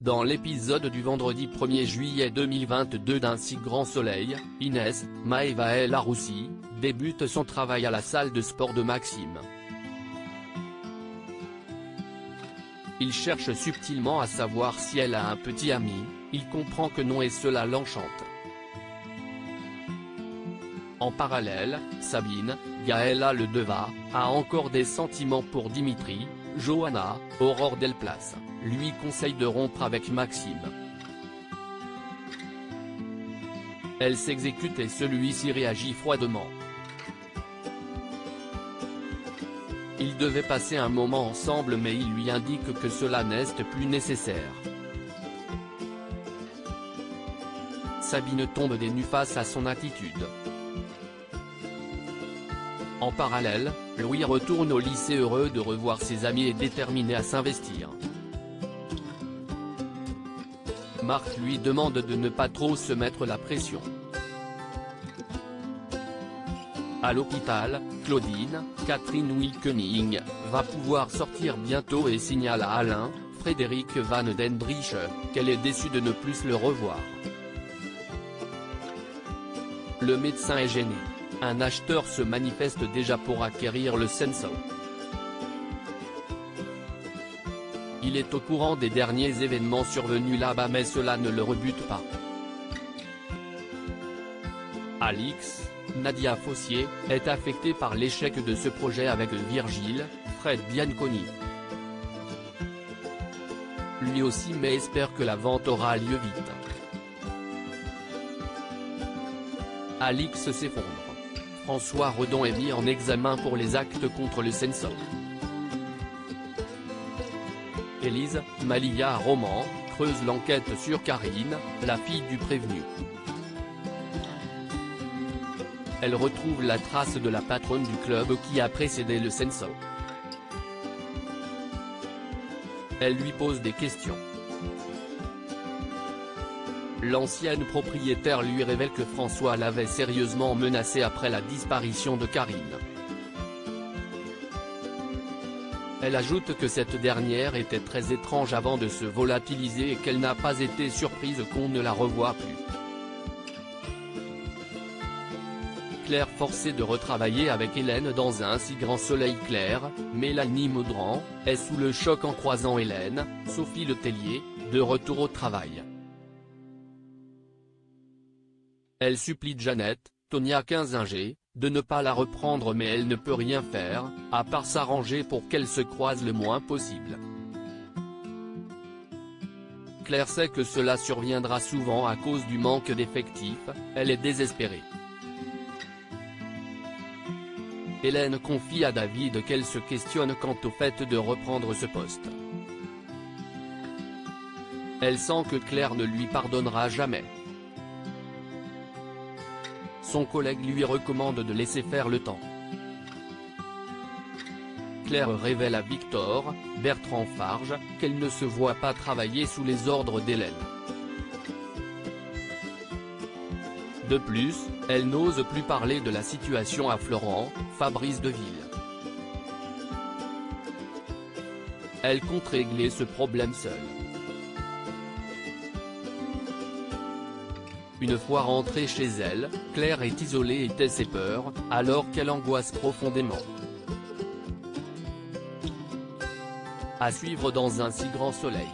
Dans l'épisode du vendredi 1er juillet 2022 d'Un si grand soleil, Inès, Maëva El Aroussi, débute son travail à la salle de sport de Maxime. Il cherche subtilement à savoir si elle a un petit ami, il comprend que non et cela l'enchante. En parallèle, Sabine, Gaëla Ledeva, a encore des sentiments pour Dimitri. Johanna, Aurore Delplace, lui conseille de rompre avec Maxime. Elle s'exécute et celui-ci réagit froidement. Ils devaient passer un moment ensemble mais il lui indique que cela n'est plus nécessaire. Sabine tombe des nues face à son attitude. En parallèle, Louis retourne au lycée heureux de revoir ses amis et déterminé à s'investir. Marc lui demande de ne pas trop se mettre la pression. À l'hôpital, Claudine, Catherine Wilkening, va pouvoir sortir bientôt et signale à Alain, Frédéric Van Dendrich, qu'elle est déçue de ne plus le revoir. Le médecin est gêné. Un acheteur se manifeste déjà pour acquérir le Senso. Il est au courant des derniers événements survenus là-bas mais cela ne le rebute pas. Alix, Nadia Fossier, est affectée par l'échec de ce projet avec Virgile, Fred Bianconi. Lui aussi mais espère que la vente aura lieu vite. Alix s'effondre. François Redon est mis en examen pour les actes contre le Senso. Élise, Malia Roman, creuse l'enquête sur Karine, la fille du prévenu. Elle retrouve la trace de la patronne du club qui a précédé le Senso. Elle lui pose des questions. L'ancienne propriétaire lui révèle que François l'avait sérieusement menacée après la disparition de Karine. Elle ajoute que cette dernière était très étrange avant de se volatiliser et qu'elle n'a pas été surprise qu'on ne la revoie plus. Claire forcée de retravailler avec Hélène dans Un si grand soleil clair, Mélanie Maudran, est sous le choc en croisant Hélène, Sophie Letellier, de retour au travail. Elle supplie Jeannette, Tonia Kinzinger, de ne pas la reprendre mais elle ne peut rien faire, à part s'arranger pour qu'elles se croisent le moins possible. Claire sait que cela surviendra souvent à cause du manque d'effectifs, elle est désespérée. Hélène confie à David qu'elle se questionne quant au fait de reprendre ce poste. Elle sent que Claire ne lui pardonnera jamais. Son collègue lui recommande de laisser faire le temps. Claire révèle à Victor, Bertrand Farge, qu'elle ne se voit pas travailler sous les ordres d'Hélène. De plus, elle n'ose plus parler de la situation à Florent, Fabrice Deville. Elle compte régler ce problème seule. Une fois rentrée chez elle, Claire est isolée et tait ses peurs, alors qu'elle angoisse profondément. À suivre dans Un si grand soleil.